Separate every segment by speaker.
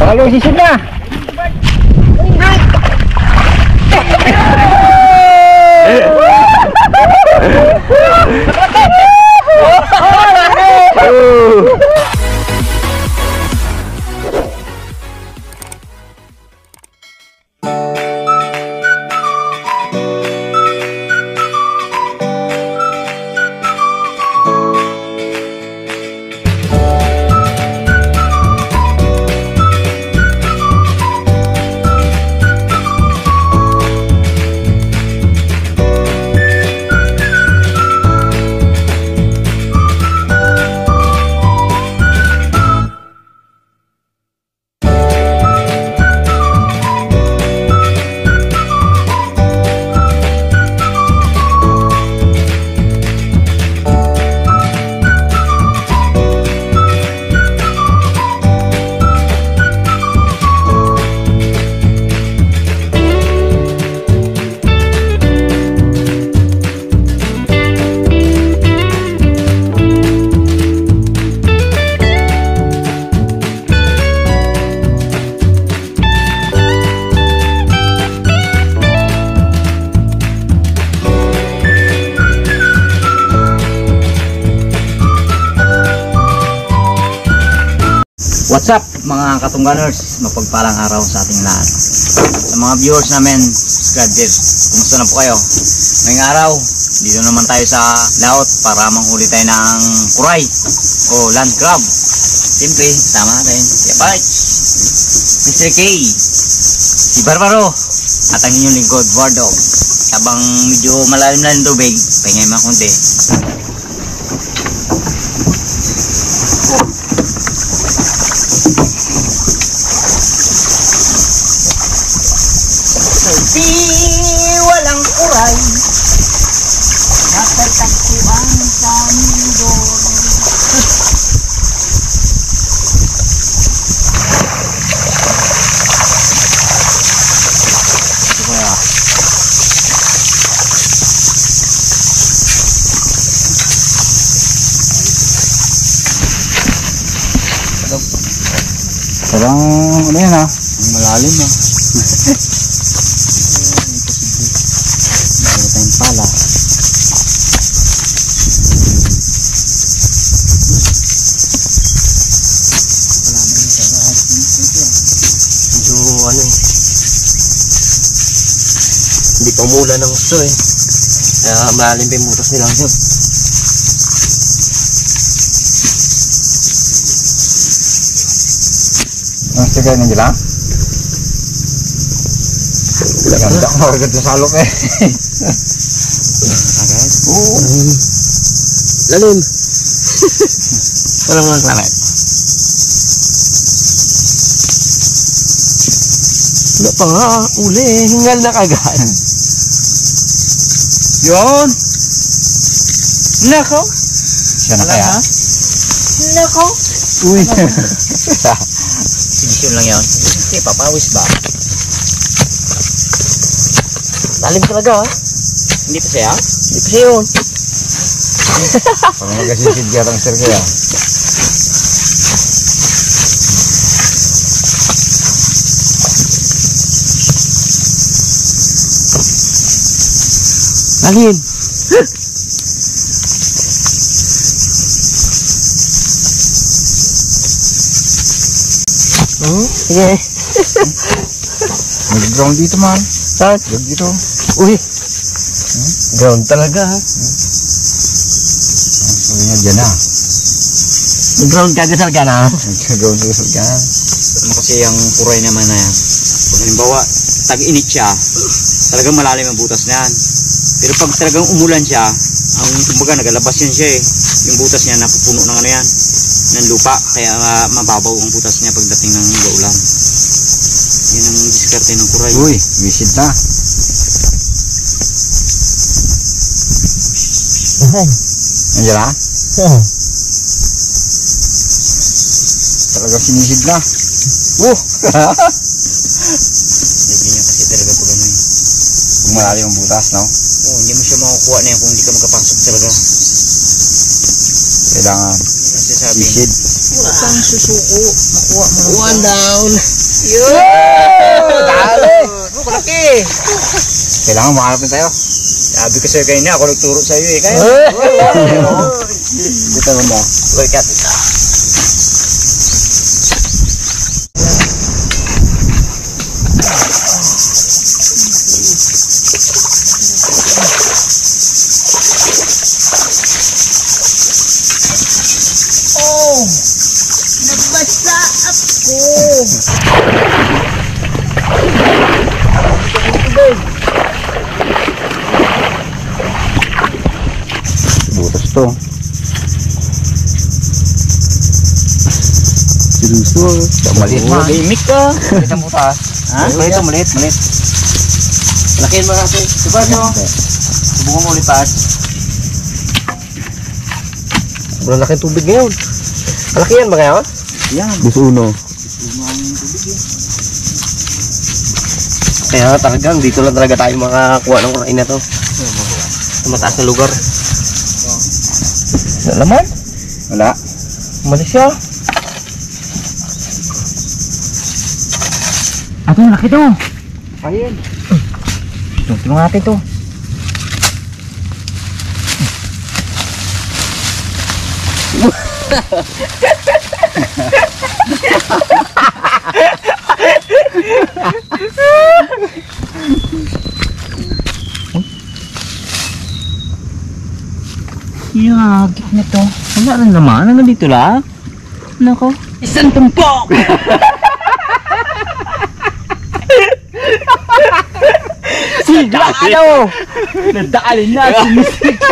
Speaker 1: Pangalawang sisid na.
Speaker 2: What's up mga katungganers, mapagpalang araw sa ating lahat. Sa mga viewers namin, subscribers, kumusta na po kayo? Ngayong araw, dito naman tayo sa laot para manghuli tayo ng kuray o land crab. Siyempre, tama natin si Apache, Mr. K, si Barbaro, at ang inyong lingkod, Wardo. Habang medyo malalim na yung tubig, pahingay mga konti. Walang kuray napagtagpuan sa mundo. Ito kaya
Speaker 1: Parang ano yan ha?
Speaker 2: malalim na. Pala. Medyo ano eh, hindi pa mula ng gusto eh, kaya malalim pa yung butas nila yun.
Speaker 1: Ang sigay na nila? Ganda ang harga sa salok eh.
Speaker 2: Oo. Lalim. Walang mga klamat. Wala pa nga, uli, hingal na kagad. Yun. Nako.
Speaker 1: Siya na kaya?
Speaker 2: Nako.
Speaker 1: Uy.
Speaker 2: Sinisyon lang yun. Hindi, papawis ba? Lalim talaga ha. Hindi pa siya? Hindi pa siya yun.
Speaker 1: Parang magasisid kaya ang sir kaya.
Speaker 2: Lalim. Sige.
Speaker 1: Nag-ground dito man.
Speaker 2: Saan?
Speaker 1: Dito.
Speaker 2: Uy. Ground talaga ha.
Speaker 1: Sabi niya dyan na.
Speaker 2: Ground kagasal ka na.
Speaker 1: Nag-ground ka na.
Speaker 2: Ano kasi yung kuray naman na yan. Kung halimbawa, tag-init siya, talagang malalim ang butas na yan. Pero pag talagang umulan siya, ang kumbaga nagalabas yan siya eh. Yung butas niya napupuno ng ano yan, ng lupa. Kaya mababaw ang butas niya pagdating ng ulan. Yan ang diskarte ng kuray.
Speaker 1: Uy, visit na. Nandiyan na? Talaga sinisid na.
Speaker 2: Hindi niya kasi talaga pag ano eh.
Speaker 1: Kung malalim ang butas, no?
Speaker 2: Oo, hindi mo siya makukuha na yan kung hindi ka makapasok talaga.
Speaker 1: Kailangan
Speaker 2: Kasi sabi,
Speaker 1: visit.
Speaker 2: Isang susuko. Makuha mo.
Speaker 3: One down.
Speaker 2: Dali! Malaki!
Speaker 1: Kailangan makahanap tayo.
Speaker 2: Sabi ko sa'yo kayo na, ako nagturo sa'yo eh. Kaya.
Speaker 1: Dito mo ba?
Speaker 2: Look at it. Oh! Nagbasa ako!
Speaker 1: Butas to.
Speaker 3: Seryoso.
Speaker 1: Maliit ma.
Speaker 2: Limik ka!
Speaker 1: Maliit ang butas.
Speaker 2: Ha?
Speaker 1: Maliit to, maliit. Maliit.
Speaker 3: Lakihan mo natin.
Speaker 2: Diba nyo? Subukan mo ulit pas.
Speaker 3: Sobrang laki ng tubig ngayon. Malaki yan ba ngayon?
Speaker 2: Yan.
Speaker 1: Bisuno.
Speaker 3: Kaya talagang dito lang talaga tayo makakuha ng kurain na to. Sa mataas na lugar.
Speaker 1: Wala naman? Wala.
Speaker 3: Umalis siya.
Speaker 2: Ito, laki to.
Speaker 1: Ayun.
Speaker 2: Tingnan natin to. Yagik na to. Wala rin naman. Hanggang dito lang. Nako. Isang tumpok! Sigurado! Nadaalin na si Mr. K!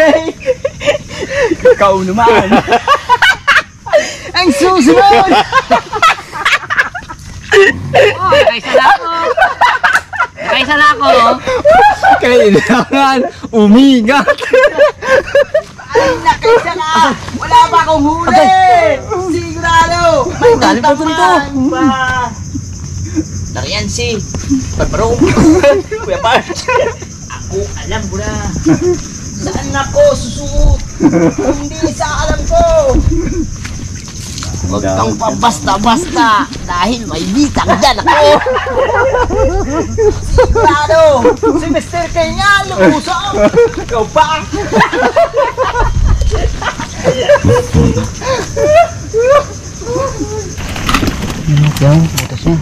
Speaker 2: Ikaw naman! Ang susunod!
Speaker 4: Oh, nakaisa na ako. Nakaisa na ako.
Speaker 2: Kailangan umigat!
Speaker 4: Nakaisa na. Wala pa akong huli. Sigurado. May
Speaker 2: Dali pa dun to.
Speaker 4: Nariyan si Pagparong. Kuya Park. Ako alam ko na. Saan ako susuot? Hindi sa alam ko. Huwag kang pabasta-basta dahil may bitang dyan ako. Sigurado. Si Mr. K nga lumusong. Ikaw pa.
Speaker 2: Yan, butas niya.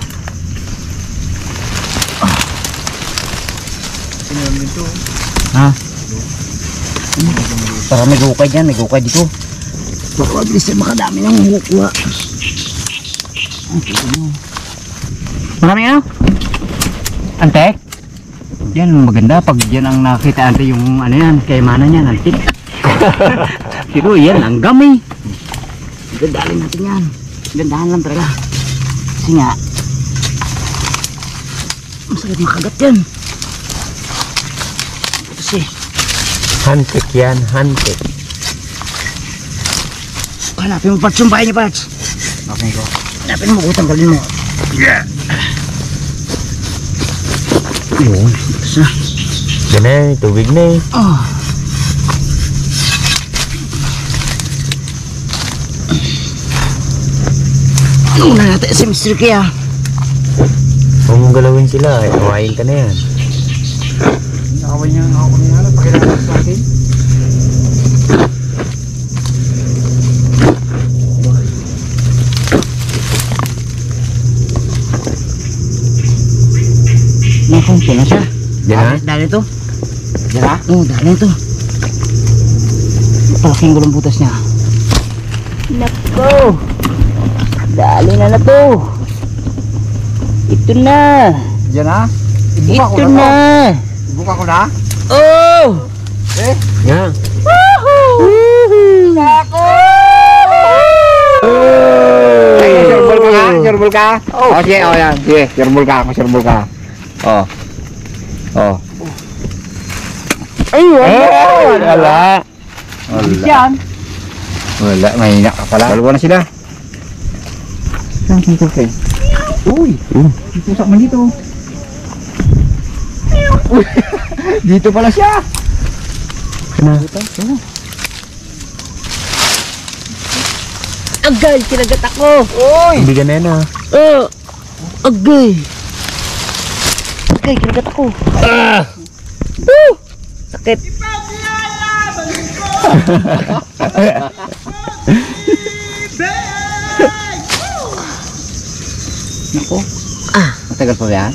Speaker 2: Ha? Para may gukay dyan, may gukay dito. Baka mabilis yan, makadami ng mukha. Marami ano? Antek? Yan, maganda. Pag yan ang nakita ante yung ano yan, kayamanan yan, antik. Pero yan, ang gamay. Gandalin natin yan. Gandahan lang talaga. Kasi nga, masakit makagat yan. Kasi,
Speaker 3: Hantik yan, hantik.
Speaker 2: hanapin mo parts yung bahay niya parts.
Speaker 1: Okay ko.
Speaker 2: Hanapin mo, tanggalin mo. Yun, butas na.
Speaker 3: Yan na, tubig na eh.
Speaker 2: Oh. Una natin si Mr. Kia.
Speaker 3: Huwag mong galawin sila, iwain ka na yan.
Speaker 1: Nakawin niya na. Pakilala sa akin.
Speaker 2: Nakunti na siya.
Speaker 3: Yan na?
Speaker 2: Dali to.
Speaker 1: Diyan ha?
Speaker 2: Oo, dali to. Palaking gulong butas niya. Nako! Dali na na to. Ito na.
Speaker 1: Diyan ha? Ibuka ko
Speaker 2: Ito
Speaker 1: na.
Speaker 2: na.
Speaker 1: Ibuka ko na.
Speaker 2: Oh!
Speaker 3: Yan.
Speaker 2: Nako!
Speaker 1: Ay, sureball ka ha? Sureball ka? Oh, sige, oh yan. Sige, sureball ka ako, sureball ka. Oh. Oh.
Speaker 2: Ay,
Speaker 1: Wala. Wala.
Speaker 2: Yan.
Speaker 1: Wala, mahina ka pala. Dalawa na sila. Saan dito kayo? Uy! Pusak man dito. Uy! Dito pala siya!
Speaker 4: Agay, kinagat ako.
Speaker 3: Hindi ka na yan ah.
Speaker 4: Agay. Agay, kinagat ako. Sakit.
Speaker 1: Nako. Matagal pa ba yan?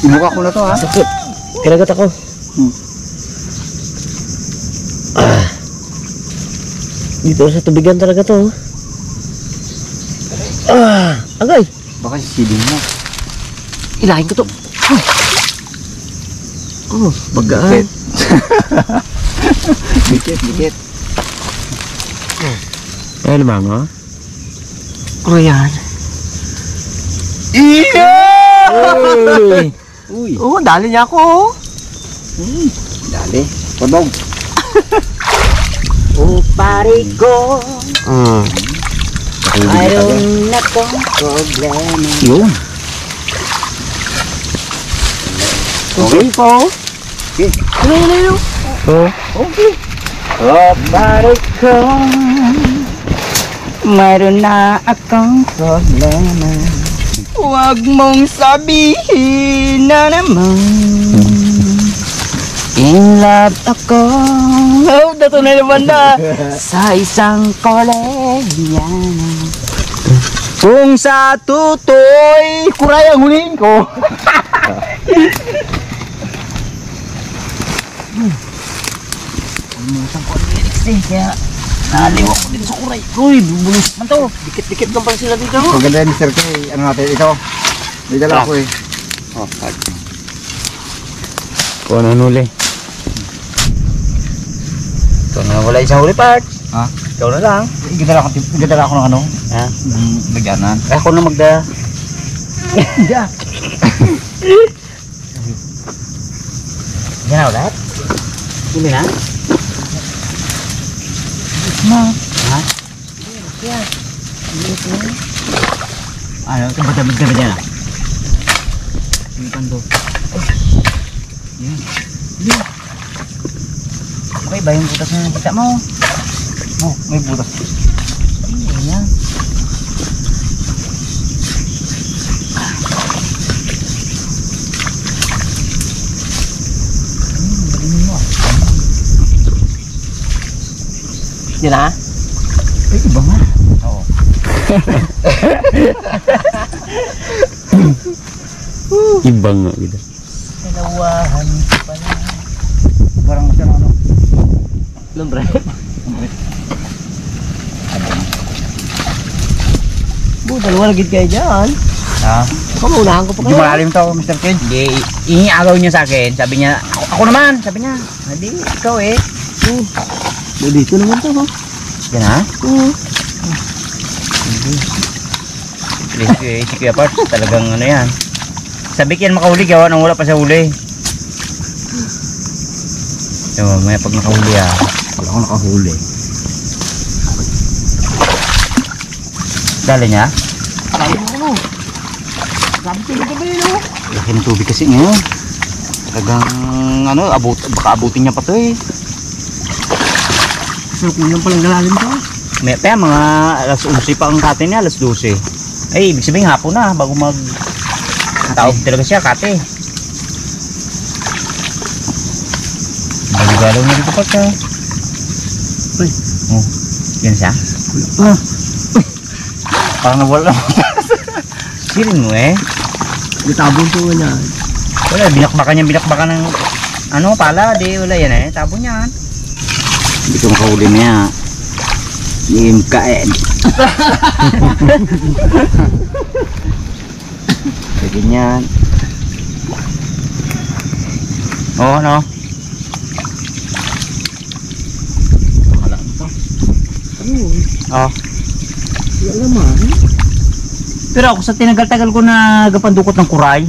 Speaker 1: Inuka ko na to ha.
Speaker 4: Sakit. Kinagat ako. Dito sa tubigan talaga to. Agay.
Speaker 1: Baka sisilin mo.
Speaker 4: Ilahin ko to. Bagaan.
Speaker 1: Dikit.
Speaker 3: Ano ba nga?
Speaker 4: Ano yan?
Speaker 1: Uy.
Speaker 4: Dali niya ako.
Speaker 1: Dali. Podog.
Speaker 4: Pare ko, mayroon na kong problema.
Speaker 1: Yun.
Speaker 4: Okay po.
Speaker 1: Okay.
Speaker 4: Ano?
Speaker 1: Okay. Pare ko, mayroon na akong problema. Huwag mong sabihin na naman in love ako.
Speaker 4: Dato na naman na.
Speaker 1: Sa isang kolehiana. Kung sa tutoy, kuray ang huliin ko. Isang lyrics eh, kaya naliwa ko din sa kuray. Uy, bubulis man to.
Speaker 4: Dikit-dikit lang pala sila dito.
Speaker 1: Maganda yan, Mr. K. Ano natin ito? May dala ko eh. Oh,
Speaker 3: Kung ano nuli.
Speaker 1: ito na wala isang huli part. Ha?
Speaker 2: Ikaw na lang.
Speaker 1: Igadala ko ng ano?
Speaker 2: Ha?
Speaker 1: Lagyanan.
Speaker 2: Ako na magda.
Speaker 1: Hindi.
Speaker 2: Yan na ulit? Hindi na? Ha? Ano? Kabatabid ka ba dyan ah? Yung pando. Yan. Yan. Okay ba yung butas na nakita mo? Oh, may butas. Yan.
Speaker 4: Yan na?
Speaker 1: Ay, iba nga. Oo.
Speaker 3: Ibang nga gitu.
Speaker 2: Dalawahan ko pala.
Speaker 1: Parang siya ano.
Speaker 4: Lumbre. Dalawa lagi kayo dyan.
Speaker 2: Ha?
Speaker 4: Kamunahan ko pa
Speaker 1: Hindi
Speaker 4: kayo.
Speaker 1: malalim to, Mr. Ken.
Speaker 2: Hindi, iniagaw niya sa akin. Sabi niya, ako naman, sabi niya. Hindi, ikaw eh.
Speaker 4: Dito naman to, ha?
Speaker 2: Yan ha? Si Kuya Parts, talagang ano yan. Sabi ko yan makahuli, gawa nang wala pa sa huli. So, may pag nakahuli ah.
Speaker 1: Wala akong nakahuli.
Speaker 2: Dali niya?
Speaker 4: Sabi mo ano? Sabi ko dito ba yun, oh?
Speaker 2: Laki ng tubig kasi ngayon. Talagang ano, baka abutin niya pa to eh.
Speaker 4: Sarap lang palang galalim to.
Speaker 2: May pa mga alas 11 pa ang kate niya, alas 12. Ay, ibig sabihin hapon na bago mag taob talaga siya kate. Galaw niya dito pa siya.
Speaker 4: Uy.
Speaker 2: Oh, yan siya. Parang nawala. Sirin mo eh.
Speaker 4: Itabon ko na.
Speaker 2: Wala, binakbakan ng ano, pala, di wala yan eh. Tabo niyan.
Speaker 1: Hindi ko makahuli niya. Yung kain. Ganyan.
Speaker 2: Oo, ano? Oh.
Speaker 4: Yan naman.
Speaker 2: Pero ako sa tinagal-tagal ko na gapandukot ng kuray.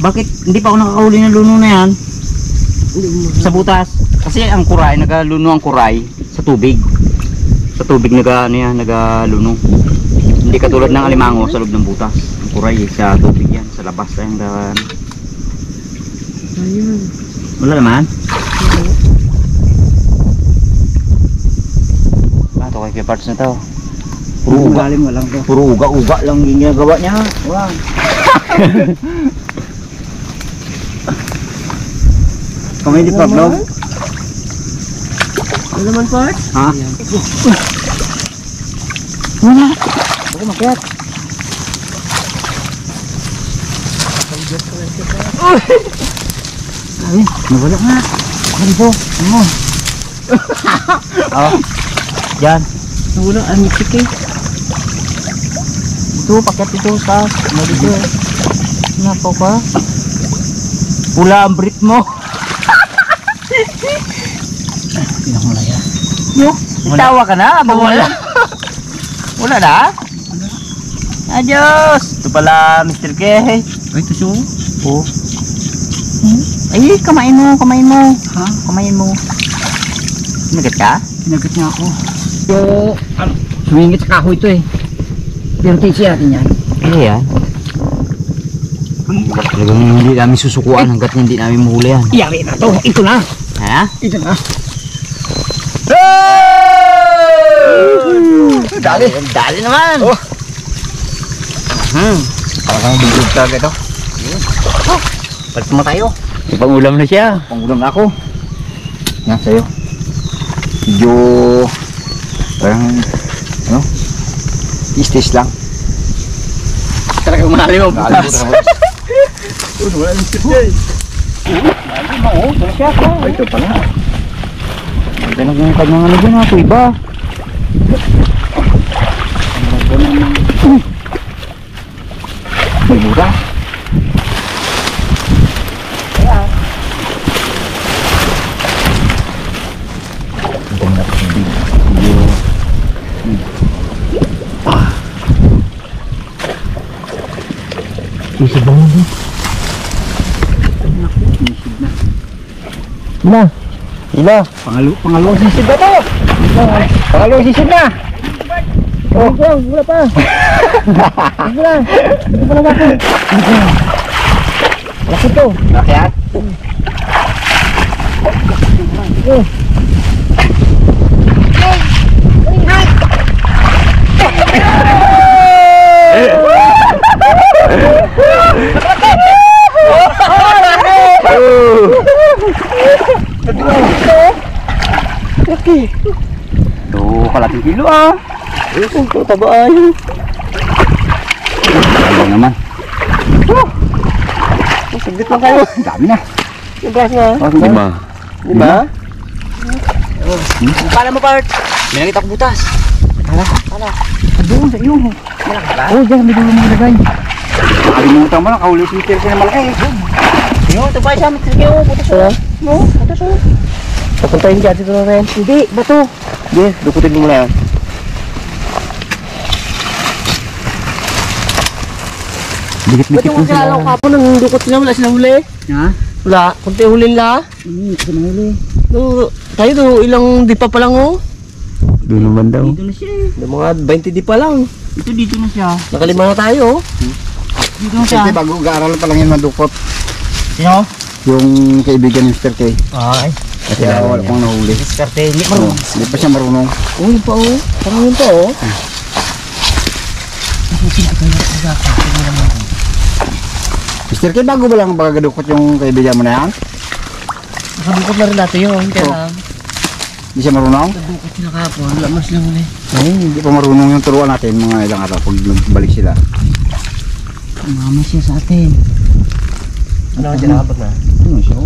Speaker 2: Bakit hindi pa ako nakakahuli ng luno na yan? Sa butas. Kasi ang kuray, nagaluno ang kuray sa tubig. Sa tubig nagaluno. Hindi katulad ng alimango sa loob ng butas. Ang kuray sa tubig yan, sa labas yung
Speaker 4: Ayun.
Speaker 2: wala naman. Bakit to kay parts na to. Puro uga.
Speaker 1: Malalim lang to.
Speaker 2: Puro uga-uga lang yung ginagawa niya. Wow.
Speaker 1: Kamay di pa vlog.
Speaker 3: Ano naman, Part?
Speaker 1: Ha?
Speaker 2: Wala. Bakit makiat?
Speaker 1: Ay, nawala nga. Ano po? Ano?
Speaker 2: Oh. Yan.
Speaker 3: Wala, ang mitsik eh.
Speaker 2: Ito, pakiat ito sa. Ano dito eh. Nako pa. Pula ang brit mo.
Speaker 1: Pinakamulaya.
Speaker 2: Tawa ka na. Wala. Wala na? Adios. Ito pala Mr. K.
Speaker 1: Ay, ito siya.
Speaker 2: Oh. Ay, kamain mo.
Speaker 1: Ha?
Speaker 2: Kamain mo. Nagat ka?
Speaker 1: Pinagat niya ako. So, ano? Sumingit sa kahoy ito eh. Pero tisi natin yan.
Speaker 2: Iya yan. Talagang hindi namin susukuan hanggat hindi namin mahuli yan.
Speaker 1: Iyari na to. Ito na.
Speaker 2: Ha?
Speaker 1: Ito na.
Speaker 2: Dali. Dali naman.
Speaker 1: Oh. Parang bigod talaga ito.
Speaker 2: Balik mo tayo. Ipangulam na siya.
Speaker 1: Pangulam na ako. Yan sa'yo. Medyo parang ano? Istis lang.
Speaker 3: Talagang malalim ang butas.
Speaker 1: Wala yung sirya eh. Ay, ito pala.
Speaker 2: Ito na yung kanyang ano dyan ako iba.
Speaker 1: May mura.
Speaker 2: Sisibang mo din.
Speaker 1: Ila.
Speaker 2: Ila.
Speaker 1: Pangalawang sisid na to. Pangalawang sisid na. Oh, wala pa. Wala. Ito pala ako. Laki to.
Speaker 2: Bakit?
Speaker 1: Tuh, kalating kilo ah.
Speaker 3: Ito, tabaan.
Speaker 1: Ano naman?
Speaker 3: Saglit lang kayo.
Speaker 1: Dami na.
Speaker 3: Yung brass nga.
Speaker 1: Lima.
Speaker 3: Lima?
Speaker 2: Paano mo, Bart? May nakita ko butas.
Speaker 1: Doon sa iyo. Oh, dyan may dulo mo ilagay. Nakalimutan mo lang, kahuli si Sir na malaki.
Speaker 2: Yung, ito pa siya, Mr. K. Butas
Speaker 3: Wala.
Speaker 2: mo. Butas mo.
Speaker 3: Papuntahin dyan dito na rin.
Speaker 2: Hindi, bato.
Speaker 3: Yes, dukutin mo muna yan.
Speaker 1: Dikit-dikit
Speaker 3: Ba't yung kakalaw kapon ng dukot sila? Wala silang huli?
Speaker 1: Ha?
Speaker 3: Wala, kunti huli nila.
Speaker 1: Ito na huli.
Speaker 3: Tayo do, ilang dipa pa lang oh.
Speaker 1: Doon naman daw.
Speaker 2: Dito na siya eh.
Speaker 3: Yung mga 20 dipa lang.
Speaker 2: Ito, dito na siya.
Speaker 3: Nakalima na tayo oh.
Speaker 2: Dito na siya.
Speaker 1: Siyempre, bago gaaral pa lang yan madukot.
Speaker 2: Sino?
Speaker 1: Yung kaibigan ni Mr. K.
Speaker 2: Ay.
Speaker 1: Kasi wala pang nahuli.
Speaker 2: Diskarte. Hindi
Speaker 1: Oh, hindi pa siya marunong.
Speaker 3: Uy pa oh. Parang yun pa oh.
Speaker 1: Mr. K, bago ba lang bagadukot yung kaibigan mo na yan?
Speaker 3: Nakadukot na rin natin yun. Kaya
Speaker 1: Oh. Hindi siya marunong?
Speaker 3: nadukot sila kapon. Wala mas lang huli.
Speaker 1: Ay, hindi pa marunong yung turuan natin mga ilang araw pag balik sila.
Speaker 2: Mama siya sa atin.
Speaker 3: Ano ka dyan nakabot na?
Speaker 1: Ano siya?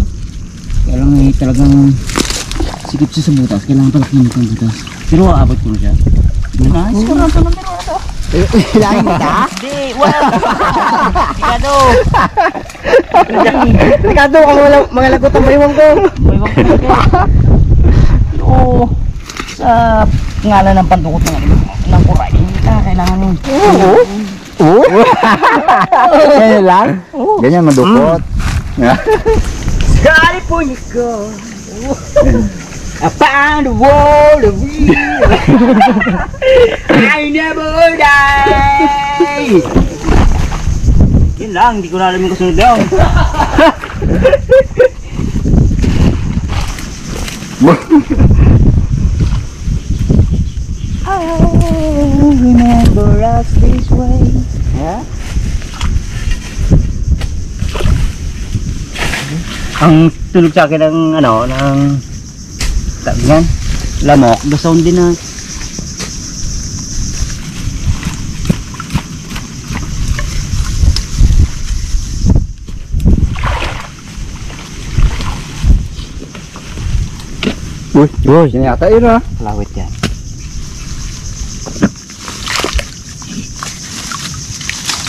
Speaker 2: Kaya lang eh, talagang sikip siya sa butas. Kailangan pala kinit ang butas. Pero aabot ko na siya. Nice. Karang pa lang pero ito.
Speaker 1: Hilahin kita?
Speaker 2: Hindi, wala. Ikado.
Speaker 3: Ricardo, kung mga lagot ang baywang ko.
Speaker 2: May wag ko na. Oo. Sa ngalan ng pandukot ng kuray. Kailangan yun.
Speaker 1: Oo. Oo? Ganyan lang? Ganyan madukot.
Speaker 2: California go. I found a world of you. I never die. Yun lang, hindi ko na alam yung kasunod daw.
Speaker 4: just this way.
Speaker 2: Yeah. Ang tulog sa akin ng ano, ng yan, lamok, the sound din na.
Speaker 1: Uy, sino yata yun ah?
Speaker 2: Lawit yan.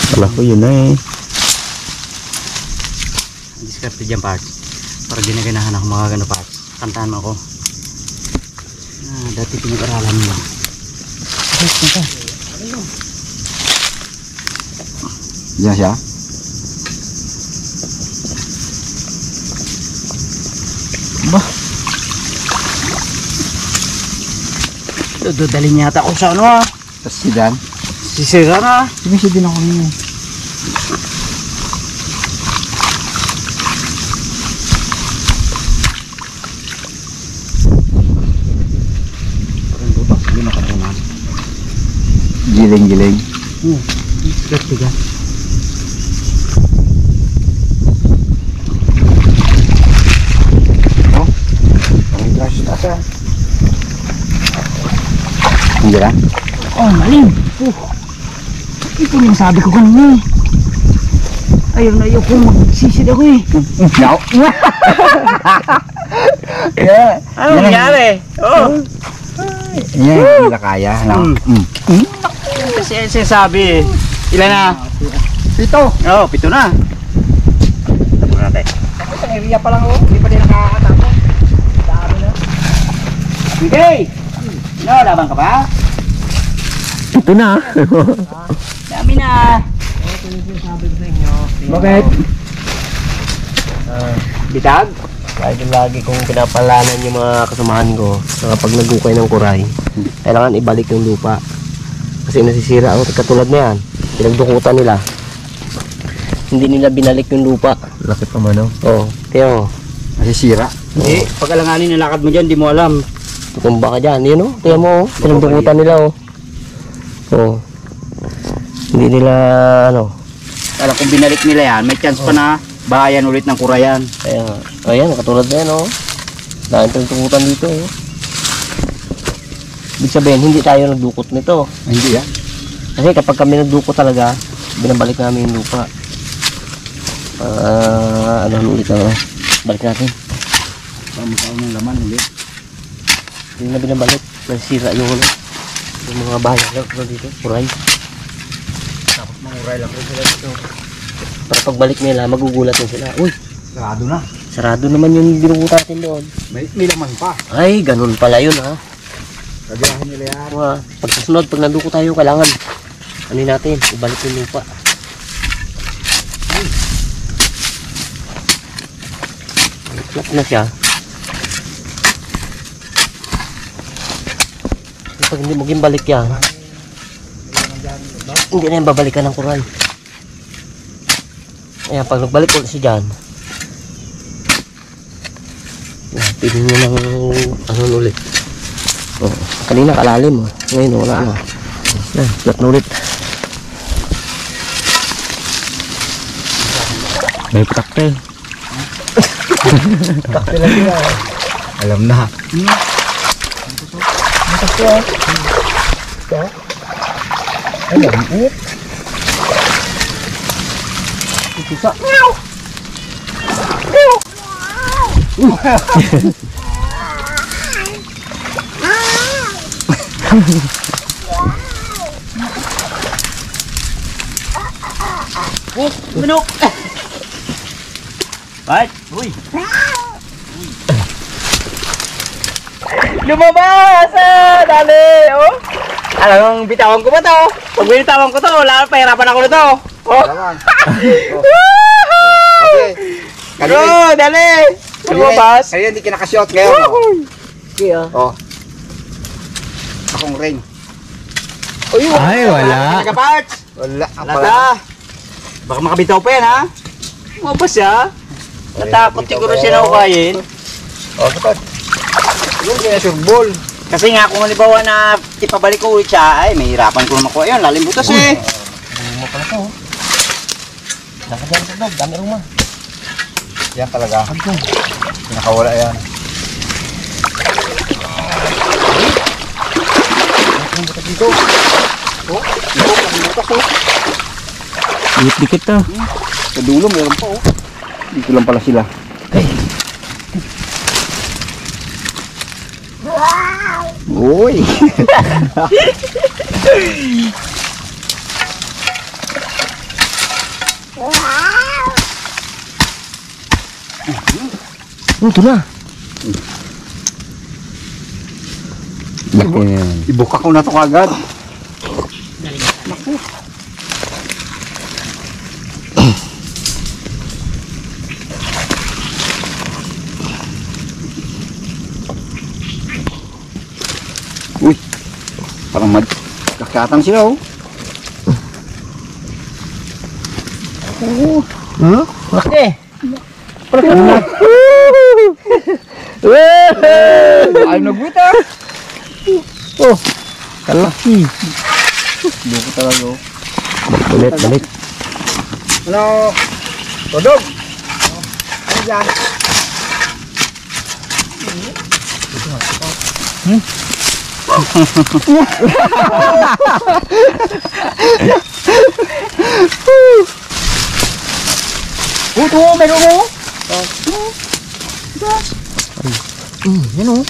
Speaker 3: Kala ko yun na eh.
Speaker 2: Discarte dyan parts. Para ginaganahan ako mga gano parts. Kantahan mo ako. Dati pinag-aralan mo.
Speaker 1: Diyan siya?
Speaker 2: Dudalhin niya ata ako sa ano ah.
Speaker 1: Tapos si Dan?
Speaker 2: Sisira na.
Speaker 1: Sumisi din ako niyo. Giling-giling.
Speaker 2: Tiga.
Speaker 1: Ang gas tasa. Hindi na?
Speaker 2: Oh, malim. Ito yung sabi ko kanina eh. Ayaw na ayaw kong magsisid ako eh.
Speaker 1: No. Yeah.
Speaker 2: Ano nangyari? Oh.
Speaker 1: Yan, hindi na kaya. No?
Speaker 2: Kasi sinasabi eh. Ilan na?
Speaker 1: Pito.
Speaker 2: Oo, 7 na. Tapos natin.
Speaker 1: Isang area pa lang oh. Hindi pa din nakakatapos. Dami na.
Speaker 2: Okay! No, laban ka pa?
Speaker 3: Ito na.
Speaker 2: Dami na.
Speaker 1: Bakit?
Speaker 2: Bitag?
Speaker 3: Lagi lagi kong pinapalanan yung mga kasamahan ko na kapag nagukay ng kuray, kailangan ibalik yung lupa. Kasi nasisira ang katulad na yan. Pinagdukutan nila. Hindi nila binalik yung lupa.
Speaker 1: Laki pa man oh.
Speaker 3: Oo. Kaya
Speaker 1: Masisira.
Speaker 2: Hindi. Pag alanganin na lakad mo dyan, di mo alam.
Speaker 3: tutumba ka dyan. Yun o. Kaya mo o. Pinagdukutan nila o. Oo. Hindi nila ano.
Speaker 2: Kala kung binalik nila yan, may chance pa na bahayan ulit ng kurayan.
Speaker 3: Kaya nga. Ayan, katulad na yan o. Dahil pinagdukutan dito o. Ibig sabihin, hindi tayo nagdukot nito.
Speaker 1: Hindi ah.
Speaker 3: Kasi kapag kami nagdukot talaga, binabalik namin yung lupa. Ano ulit na balik natin.
Speaker 1: Pamukha ng laman ulit.
Speaker 3: Hindi na binabalik. Nasira yung ano. Yung mga bahay na dito. Kuray.
Speaker 1: Tapos manguray lang rin sila dito.
Speaker 3: Para pagbalik nila, magugulat din sila. Uy,
Speaker 1: Sarado na.
Speaker 3: sarado naman yung binukutan natin doon.
Speaker 1: May laman pa.
Speaker 3: Ay, ganun pala yun ha.
Speaker 1: Kagayahin nila yan.
Speaker 3: Pag susunod, pag nanduko tayo, kailangan ano natin, ibalik yung lupa. Flat na siya. Pag hindi mo gimbalik yan, hindi na yung babalikan ng kuray. Ayan, pag nagbalik ulit siya dyan, pili nyo ng ano ulit. Oh, kanina kalalim oh. Ngayon wala na. Yan, flat na ulit.
Speaker 1: May takte. Takte lang sila. Alam na. Takte ah. Ito. Alam mo. Ito sa.
Speaker 2: Manok! Right? Uy! Lumabas! Dali! Oh! Alam mong bitawan ko ba to? Pag binitawan ko to, wala na pahirapan ako nito. Oh!
Speaker 1: Okay.
Speaker 2: Bro, dali! Lumabas!
Speaker 1: Kaya hindi kinakashot ngayon.
Speaker 3: Kaya,
Speaker 1: Oh. Akong ring.
Speaker 2: Ay, wala! Nagka-parts!
Speaker 1: Wala.
Speaker 2: Lata! Baka makabitaw pa yan, ha? Lumabas siya. Natakot siguro siya na ukayin.
Speaker 1: Oh, kapag. Yung kaya surbol.
Speaker 2: Kasi nga kung halimbawa na ipabalik ko ulit siya, ay may hirapan ko na makuha yun. Lalim butas eh.
Speaker 3: Luma pala to. Nakadyan sa dog, dami ruma.
Speaker 1: Yan talaga. Nakawala yan.
Speaker 3: Dito. Oh, dito, bukas oh.
Speaker 2: Dikit-dikit to.
Speaker 3: Sa dulo, meron pa oh.
Speaker 1: Dito lang pala sila. Uy!
Speaker 3: Ito na.
Speaker 1: Laki na yan. Ibuka ko na to kagad. Uy! Parang kakatang sila oh.
Speaker 3: Hmm? Laki.
Speaker 1: Ayaw nagwita.
Speaker 3: Oh, kalaki.
Speaker 1: Loko talaga oh.
Speaker 3: Balik, balik.
Speaker 1: Ano? Todog! Ano dyan?
Speaker 2: Ito, meron mo.
Speaker 3: Yan oh.